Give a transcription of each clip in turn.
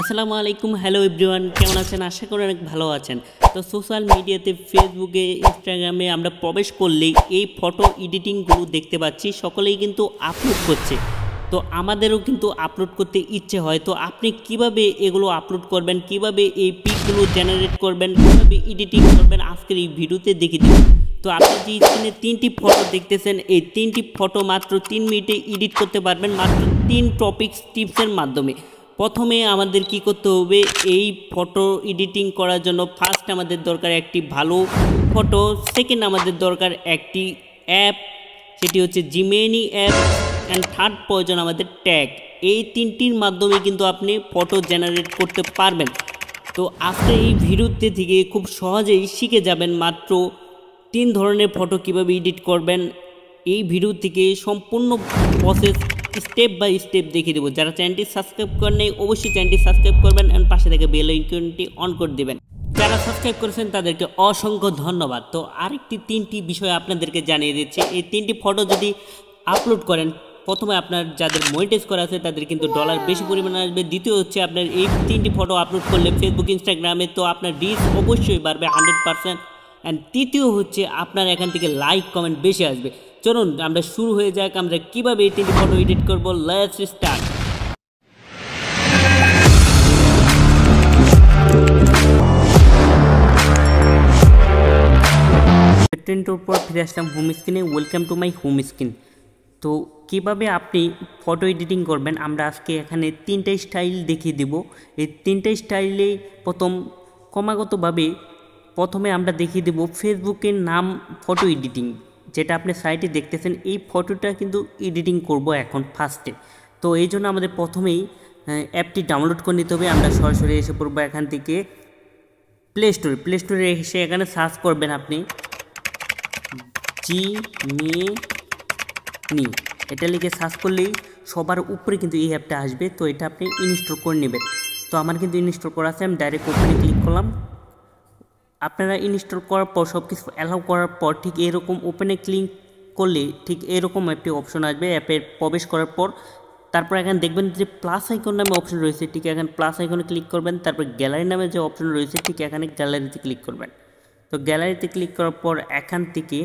আসসালামু আলাইকুম, hello everyone, কেমন আছেন? আশা করি অনেক ভালো আছেন। তো সোশ্যাল মিডিয়াতে ফেসবুকে, ইনস্টাগ্রামে আমরা প্রবেশ করলেই এই ফটো এডিটিংগুলো দেখতে পাচ্ছি, সকলেই কিন্তু আপলোড করছে। তো আমাদেরও কিন্তু আপলোড করতে ইচ্ছে হয়। তো আপনি কিভাবে এগুলো আপলোড করবেন, কিভাবে এই পিকগুলো জেনারেট করবেন, কীভাবে এডিটিং করবেন আজকের এই ভিডিওতে দেখিয়ে দিন। তো আপনি যে স্ক্রিনে 3টি ফটো দেখতেছেন, এই 3টি ফটো মাত্র 3 মিনিটে এডিট করতে পারবেন, মাত্র 3 টপিক্স টিপসের মাধ্যমে। প্রথমে আমাদের কি করতে হবে, এই ফটো এডিটিং করার জন্য ফার্স্ট আমাদের দরকার একটি ভালো ফটো, সেকেন্ড আমাদের দরকার একটি অ্যাপ, সেটি হচ্ছে জিমেনি অ্যাপ, অ্যান্ড থার্ড প্রয়োজন আমাদের ট্যাগ। এই তিনটির মাধ্যমে কিন্তু আপনি ফটো জেনারেট করতে পারবেন। তো আজকে এই ভিডিওতে থেকে খুব সহজেই শিখে যাবেন মাত্র 3 ধরনের ফটো কিভাবে এডিট করবেন। এই ভিডিও থেকে সম্পূর্ণ প্রসেস স্টেপ বাই স্টেপ দেখিয়ে দেবো। যারা চ্যানেলটি সাবস্ক্রাইব করেন নাই অবশ্যই চ্যানেলটি সাবস্ক্রাইব করবেন এবং পাশে থেকে বেল আইকনটি অন করে দেবেন। যারা সাবস্ক্রাইব করেছেন তাদেরকে অসংখ্য ধন্যবাদ। তো আরেকটি 3টি বিষয় আপনাদেরকে জানিয়ে দিচ্ছি। এই 3টি ফটো যদি আপলোড করেন, প্রথমে আপনার যাদের মনিটাইজ করা আছে তাদের কিন্তু ডলার বেশি পরিমাণে আসবে। দ্বিতীয় হচ্ছে আপনার এই 3টি ফটো আপলোড করলে ফেসবুক, ইনস্টাগ্রামে, তো আপনার রিচ অবশ্যই বাড়বে 100%। অ্যান্ড তৃতীয় হচ্ছে আপনার এখান থেকে লাইক কমেন্ট বেশি আসবে। চলুন আমরা শুরু হয়ে যাক, আমরা কীভাবে এই 3টি ফটো এডিট করবো। Let's start. 10 পর ফিরে আসলাম হোম স্ক্রিনে। Welcome to my home screen. তো কীভাবে আপনি ফটো এডিটিং করবেন আমরা আজকে এখানে 3টা স্টাইল দেখিয়ে দেব। এই 3টা স্টাইলেই ক্রমাগতভাবে প্রথমে আমরা দেখিয়ে দেব ফেসবুকের নাম ফটো এডিটিং, যেটা আপনি সাইটে দেখতেছেন। এই ফটোটা কিন্তু এডিটিং করব এখন ফার্স্টে। তো এই জন্য আমাদের প্রথমেই অ্যাপটি ডাউনলোড করে নিতে হবে। আমরা সরাসরি এসে পড়বো এখান থেকে প্লে স্টোরে এসে এখানে সার্চ করবেন আপনি জিমেনি, এটা লিখে সার্চ করলেই সবার উপরে কিন্তু এই অ্যাপটা আসবে। তো এটা আপনি ইনস্টল করে নেবেন। তো আমার কিন্তু ইনস্টল করা আছে, আমি ডাইরেক্ট ওপেনে ক্লিক করলাম। আপনারা ইনস্টল করার পর সব কিছু অ্যালাউ করার পর ঠিক এরকম ওপেনে ক্লিক করলে ঠিক এরকম একটি অপশন আসবে। অ্যাপে প্রবেশ করার পর তারপর এখানে দেখবেন যে প্লাস আইকন নামে অপশন রয়েছে, ঠিক এখানে প্লাস আইকনে ক্লিক করবেন। তারপর গ্যালারি নামে যে অপশন রয়েছে ঠিক এখানে গ্যালারিতে ক্লিক করবেন। তো গ্যালারিতে ক্লিক করার পর এখান থেকে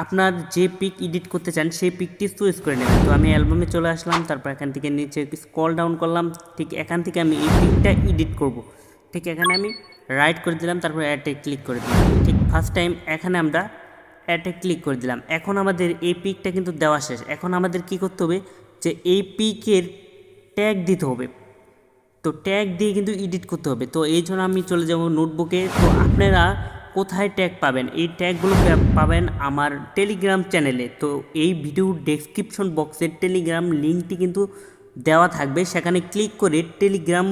আপনার যে পিক এডিট করতে চান সেই পিকটি চুজ করে নেবেন। তো আমি অ্যালবামে চলে আসলাম, তারপর এখান থেকে নিচে স্ক্রল ডাউন করলাম। ঠিক এখান থেকে আমি এই পিকটা এডিট করব। ঠিক এখানে আমি রাইট করে দিলাম, তারপর অ্যাডে ক্লিক করে দিলাম। ঠিক ফার্স্ট টাইম এখানে আমরা অ্যাডে ক্লিক করে দিলাম। এখন আমাদের এই পিকটা কিন্তু দেওয়া শেষ। এখন আমাদের কি করতে হবে, যে এই পিকের ট্যাগ দিতে হবে। তো ট্যাগ দিয়ে কিন্তু এডিট করতে হবে। তো এই জন্য আমি চলে যাব নোটবুকে। তো আপনারা কোথায় ট্যাগ পাবেন, এই ট্যাগগুলো পাবেন আমার টেলিগ্রাম চ্যানেলে। তো এই ভিডিওর ডেসক্রিপশন বক্সের টেলিগ্রাম লিঙ্কটি কিন্তু দেওয়া থাকবে, সেখানে ক্লিক করে টেলিগ্রাম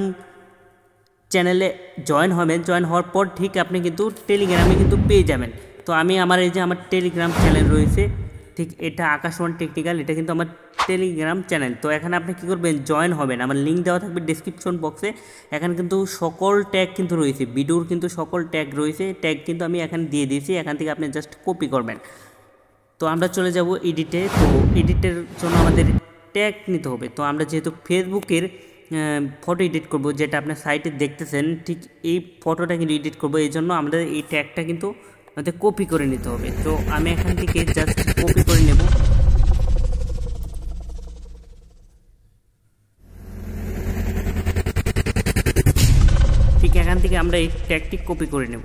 চ্যানেলে জয়েন হবেন। জয়েন হওয়ার পর ঠিক আপনি কিন্তু টেলিগ্রামে কিন্তু পেয়ে যাবেন। তো আমি আমার এই যে আমার টেলিগ্রাম চ্যানেল রয়েছে, ঠিক এটা আকাশ1 টেকনিক্যাল, এটা কিন্তু আমার টেলিগ্রাম চ্যানেল। তো এখানে আপনি কী করবেন, জয়েন হবেন। আমার লিঙ্ক দেওয়া থাকবে ডেসক্রিপশন বক্সে। এখানে কিন্তু সকল ট্যাগ কিন্তু রয়েছে, ভিডিওর কিন্তু সকল ট্যাগ রয়েছে। ট্যাগ কিন্তু আমি এখানে দিয়ে দিয়েছি, এখান থেকে আপনি জাস্ট কপি করবেন। তো আমরা চলে যাব এডিটে। তো এডিটের জন্য আমাদের ট্যাগ নিতে হবে। তো আমরা যেহেতু ফেসবুকের ফটো এডিট করব, যেটা আপনার সাইটে দেখতেছেন, ঠিক এই ফটোটা কিন্তু এডিট করব। এই জন্য আমাদের এই ট্যাগটা কিন্তু আমাদের কপি করে নিতে হবে। তো আমি এখান থেকে জাস্ট কপি করে নেব। ঠিক এখান থেকে আমরা এই ট্যাগটি কপি করে নেব।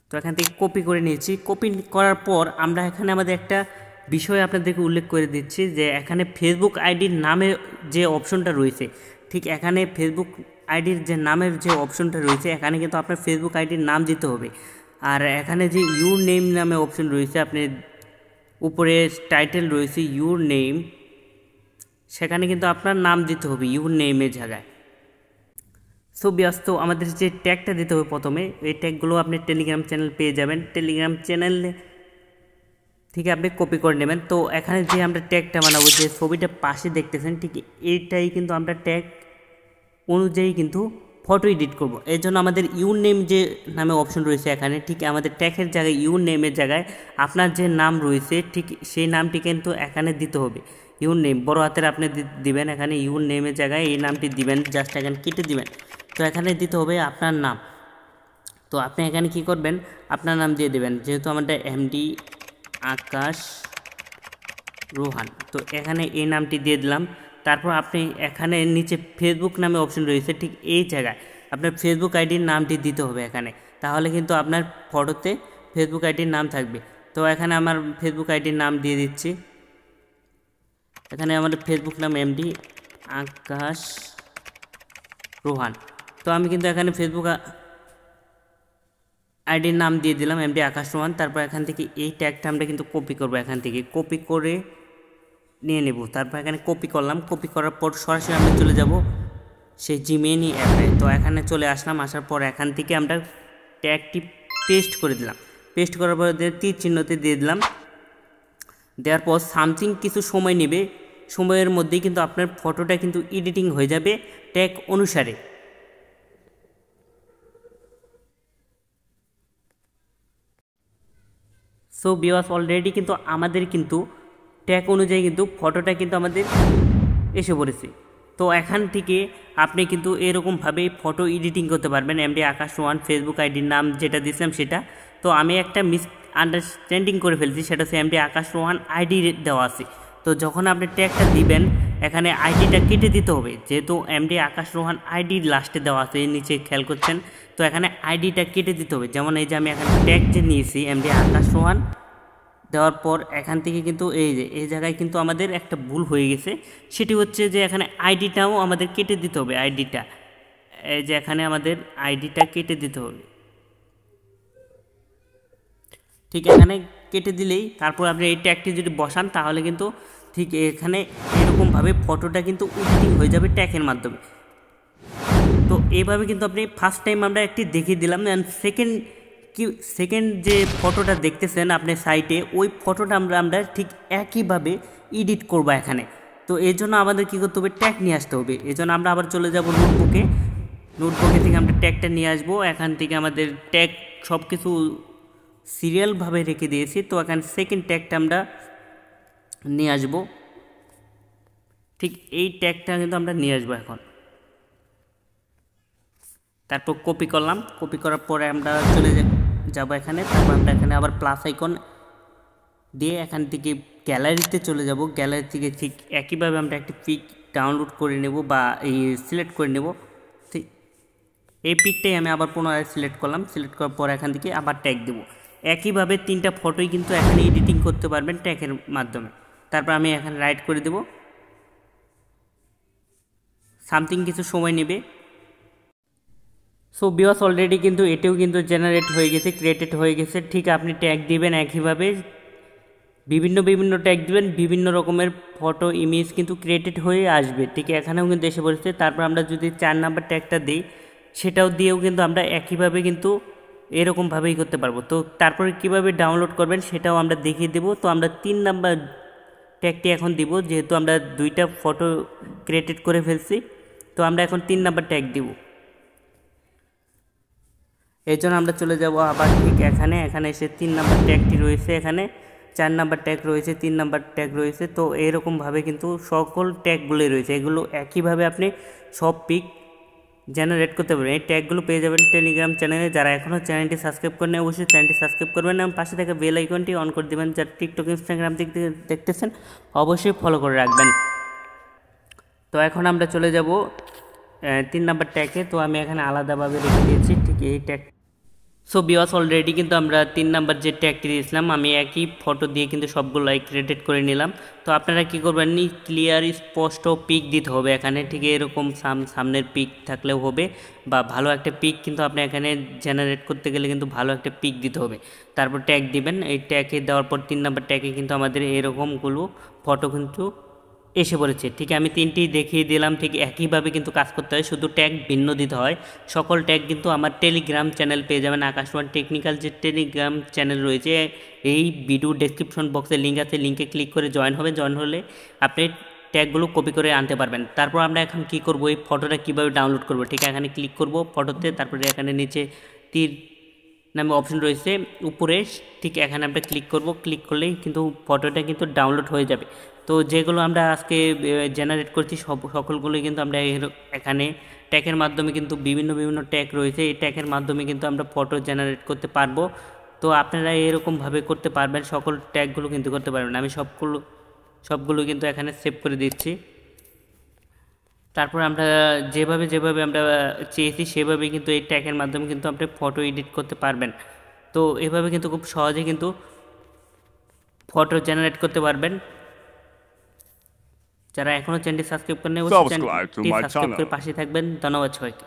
তো এখান থেকে কপি করে নিয়েছি। কপি করার পর আমরা এখানে আমাদের একটা বিষয় আপনাদেরকে উল্লেখ করে দিচ্ছি, যে এখানে ফেসবুক আইডির নামে যে অপশনটা রয়েছে, ঠিক এখানে ফেসবুক আইডির যে নামের যে অপশনটা রয়েছে, এখানে কিন্তু আপনার ফেসবুক আইডির নাম দিতে হবে। আর এখানে যে ইউর নেম নামে অপশন রয়েছে, আপনি উপরে টাইটেল রয়েছে ইউর নেম, সেখানে কিন্তু আপনার নাম দিতে হবে ইউর নেমের জায়গায়। সো ব্যস্ত আমাদের যে ট্যাগটা দিতে হবে প্রথমে, এই ট্যাগগুলো আপনি টেলিগ্রাম চ্যানেল পেয়ে যাবেন। টেলিগ্রাম চ্যানেলে থেকে আপনি কপি করে নেবেন। তো এখানে যে আমরা ট্যাগটা বানাবো, যে ছবিটা পাশে দেখতেছেন, ঠিক এইটাই কিন্তু আমরা ট্যাগ অনুযায়ী কিন্তু ফটো এডিট করব, এর জন্য আমাদের ইউর নেম যে নামে অপশন রয়েছে এখানে, ঠিক আমাদের ট্যাগের জায়গায় ইউর নেমের জায়গায় আপনার যে নাম রয়েছে ঠিক সেই নামটি কিন্তু এখানে দিতে হবে। ইউর নেম বড় হাতের আপনি দিবেন, এখানে ইউর নেমের জায়গায় এই নামটি দিবেন, জাস্ট এখানে কেটে দিবেন। তো এখানে দিতে হবে আপনার নাম। তো আপনি এখানে কি করবেন, আপনার নাম দিয়ে দেবেন, যেহেতু আমাদের এমডি আকাশ রোহান, তো এখানে এই নামটি দিয়ে দিলাম। তারপর আপনি এখানে নিচে ফেসবুক নামে অপশন রয়েছে, ঠিক এই জায়গায় আপনার ফেসবুক আইডির নামটি দিতে হবে এখানে, তাহলে কিন্তু আপনার ফটোতে ফেসবুক আইডির নাম থাকবে। তো এখানে আমার ফেসবুক আইডির নাম দিয়ে দিচ্ছি, এখানে আমাদের ফেসবুক নাম এমডি আকাশ রোহান। তো আমি কিন্তু এখানে ফেসবুক আইডির নাম দিয়ে দিলাম এমডি আকাশ রোহান। তারপর এখান থেকে এই ট্যাগটা আমরা কিন্তু কপি করব, এখান থেকে কপি করে নিয়ে নেব। তারপর এখানে কপি করলাম, কপি করার পর সরাসরি আমরা চলে যাব সেই জিমেইল অ্যাপে। তো এখানে চলে আসলাম, আসার পর এখান থেকে আমরা ট্যাগটি পেস্ট করে দিলাম। পেস্ট করার পর তীর চিহ্নতে দিয়ে দিলাম, দেওয়ার পর সামথিং কিছু সময় নেবে, সময়ের মধ্যেই কিন্তু আপনার ফটোটা কিন্তু এডিটিং হয়ে যাবে ট্যাগ অনুসারে। সো ভিউয়ার্স, অলরেডি কিন্তু আমাদের কিন্তু ট্যাগ অনুযায়ী কিন্তু ফটোটা কিন্তু আমাদের এসে পড়েছে। তো এখান থেকে আপনি কিন্তু এরকমভাবে ফটো এডিটিং করতে পারবেন। এমডি আকাশ রোহান ফেসবুক আইডির নাম যেটা দিয়েছিলাম সেটা, তো আমি একটা আন্ডারস্ট্যান্ডিং করে ফেলছি, সেটা হচ্ছে এমডি আকাশ রোহান আইডি দেওয়া আছে। তো যখন আপনি ট্যাগটা দিবেন এখানে আইডিটা কেটে দিতে হবে, যেহেতু এমডি আকাশ রোহান আইডি লাস্টে দেওয়া আছে, নিচে খেয়াল করছেন। তো এখানে আইডিটা কেটে দিতে হবে, যেমন এই যে আমি এখানে ট্যাগ যে নিয়েছি এমডি আকাশ রোহান দেওয়ার পর এখান থেকে কিন্তু এই জায়গায় কিন্তু আমাদের একটা ভুল হয়ে গেছে, সেটি হচ্ছে যে এখানে আইডিটাও আমাদের কেটে দিতে হবে। আইডিটা এই যে এখানে আমাদের আইডিটা কেটে দিতে হবে, ঠিক এখানে কেটে দিলেই তারপর আপনি এই ট্যাগটি যদি বসান তাহলে কিন্তু ঠিক এখানে এরকমভাবে ফটোটা কিন্তু এডিটিং হয়ে যাবে ট্যাগের মাধ্যমে। তো এইভাবে কিন্তু আপনি ফার্স্ট টাইম আমরা একটি দেখিয়ে দিলাম, অ্যান্ড সেকেন্ড যে ফটোটা দেখতেছেন আপনি সাইটে, ওই ফটোটা আমরা ঠিক একইভাবে এডিট করব এখানে। তো এর জন্য আমাদের কী করতে হবে, ট্যাগ নিয়ে আসতে হবে। এই জন্য আমরা আবার চলে যাব নোটবুকে থেকে আমরা ট্যাগটা নিয়ে আসবো। এখান থেকে আমাদের ট্যাগ সব কিছু সিরিয়ালভাবে রেখে দিয়েছি। তো এখানে সেকেন্ড ট্যাগটা আমরা নিয়ে আসবো, ঠিক এই ট্যাগটা কিন্তু আমরা নিয়ে আসবো এখন। তারপর কপি করলাম, কপি করার পরে আমরা চলে যাব এখানে। তারপর আমরা এখানে আবার প্লাস আইকন দিয়ে এখান থেকে গ্যালারিতে চলে যাব। গ্যালারি থেকে ঠিক একইভাবে আমরা একটি পিক ডাউনলোড করে নেব বা এই সিলেক্ট করে নেব। ঠিক এই পিকটাই আমি আবার পুনরায় সিলেক্ট করলাম। সিলেক্ট করার পর এখান থেকে আবার ট্যাগ দেবো। একইভাবে 3টা ফটোই কিন্তু এখানে এডিটিং করতে পারবেন ট্যাগের মাধ্যমে। তারপর আমি এখানে রাইট করে দেব, সামথিং কিছু সময় নেবে। সো ভিউয়ার্স, অলরেডি কিন্তু এটাও কিন্তু জেনারেট হয়ে গেছে, ক্রিয়েটেড হয়ে গেছে। ঠিক আপনি ট্যাগ দিবেন একইভাবে, বিভিন্ন ট্যাগ দিবেন, বিভিন্ন রকমের ফটো ইমেজ কিন্তু ক্রিয়েটেড হয়ে আসবে। ঠিক এখানেও কিন্তু এসে পড়েছে। তারপর আমরা যদি 4 নাম্বার ট্যাগটা দিই, সেটাও দিয়েও কিন্তু আমরা একইভাবে কিন্তু এরকমভাবেই করতে পারবো। তো তারপরে কিভাবে ডাউনলোড করবেন সেটাও আমরা দেখিয়ে দেবো। তো আমরা 3 নাম্বার ট্যাগটি এখন দিব, যেহেতু আমরা 2টা ফটো ক্রিয়েটেড করে ফেলছি। তো আমরা এখন 3 নাম্বার ট্যাগ দিব। এই জন্য আমরা চলে যাব আবার ঠিক এখানে এসে 3 নাম্বার ট্যাগটি রয়েছে, এখানে 4 নাম্বার ট্যাগ রয়েছে, 3 নাম্বার ট্যাগ রয়েছে। তো এরকমভাবে কিন্তু সকল ট্যাগগুলোই রয়েছে, এগুলো একইভাবে আপনি সব পিক জেনারেট করতে পারবেন। এই ট্যাগগুলো পেয়ে যাবেন টেলিগ্রাম চ্যানেলে। যারা এখনও চ্যানেলটি সাবস্ক্রাইব করেন অবশ্যই চ্যানেলটি সাবস্ক্রাইব করবেন এবং পাশে থাকা বেল আইকনটি অন করে দেবেন। যারা টিকটক ইনস্টাগ্রাম থেকে দেখতেছেন অবশ্যই ফলো করে রাখবেন। তো এখন আমরা চলে যাব 3 নাম্বার ট্যাগে। তো আমি এখানে আলাদাভাবে রেখে দিয়েছি ঠিক এই ট্যাগ। সো ভিউয়ার্স, অলরেডি কিন্তু আমরা 3 নাম্বার যে ট্যাগটি দিয়েছিলাম আমি একই ফটো দিয়ে কিন্তু সবগুলো ক্রিয়েটেড করে নিলাম। তো আপনারা কী করবেন, ক্লিয়ার স্পষ্ট পিক দিতে হবে এখানে। ঠিক এরকম সামনের পিক থাকলেও হবে, বা ভালো একটা পিক কিন্তু আপনি এখানে জেনারেট করতে গেলে কিন্তু ভালো একটা পিক দিতে হবে। তারপর ট্যাগ দিবেন, এই ট্যাগে দেওয়ার পর 3 নাম্বার ট্যাগে কিন্তু আমাদের এরকমগুলো ফটো কিন্তু এসে পড়েছে। ঠিক আমি 3টি দেখিয়ে দিলাম, ঠিক একইভাবে কিন্তু কাজ করতে হয়, শুধু ট্যাগ ভিন্ন দিতে হয়। সকল ট্যাগ কিন্তু আমার টেলিগ্রাম চ্যানেল পেয়ে যাবেন, আকাশ ওয়ান টেকনিক্যাল যে টেলিগ্রাম চ্যানেল রয়েছে, এই ভিডিও ডেসক্রিপশন বক্সে লিঙ্ক আছে, লিঙ্কে ক্লিক করে জয়েন হবে। জয়েন হলে আপনি ট্যাগগুলো কপি করে আনতে পারবেন। তারপর আমরা এখন কি করব, এই ফটোটা কিভাবে ডাউনলোড করব, ঠিক এখানে ক্লিক করব ফটোতে, তারপরে এখানে নিচে তীর নামে অপশন রয়েছে উপরে, ঠিক এখানে আমরা ক্লিক করব। ক্লিক করলেই কিন্তু ফটোটা কিন্তু ডাউনলোড হয়ে যাবে। তো যেগুলো আমরা আজকে জেনারেট করছি সকলগুলোই কিন্তু আমরা এখানে ট্যাগের মাধ্যমে কিন্তু বিভিন্ন ট্যাগ রয়েছে, এই ট্যাগের মাধ্যমে কিন্তু আমরা ফটো জেনারেট করতে পারবো। তো আপনারা এরকমভাবে করতে পারবেন, সকল ট্যাগগুলো কিন্তু করতে পারবেন। আমি সবগুলো কিন্তু এখানে সেভ করে দিচ্ছি। তারপর আমরা যেভাবে আমরা চেয়েছি সেভাবেই কিন্তু এই ট্যাগের মাধ্যমে কিন্তু আপনি ফটো এডিট করতে পারবেন। তো এভাবে কিন্তু খুব সহজে কিন্তু ফটো জেনারেট করতে পারবেন। যারা এখনও চ্যানেলটি সাবস্ক্রাইব করেন অবশ্যই চ্যানেলটি সাবস্ক্রাইব করে পাশে থাকবেন। ধন্যবাদ সবাইকে।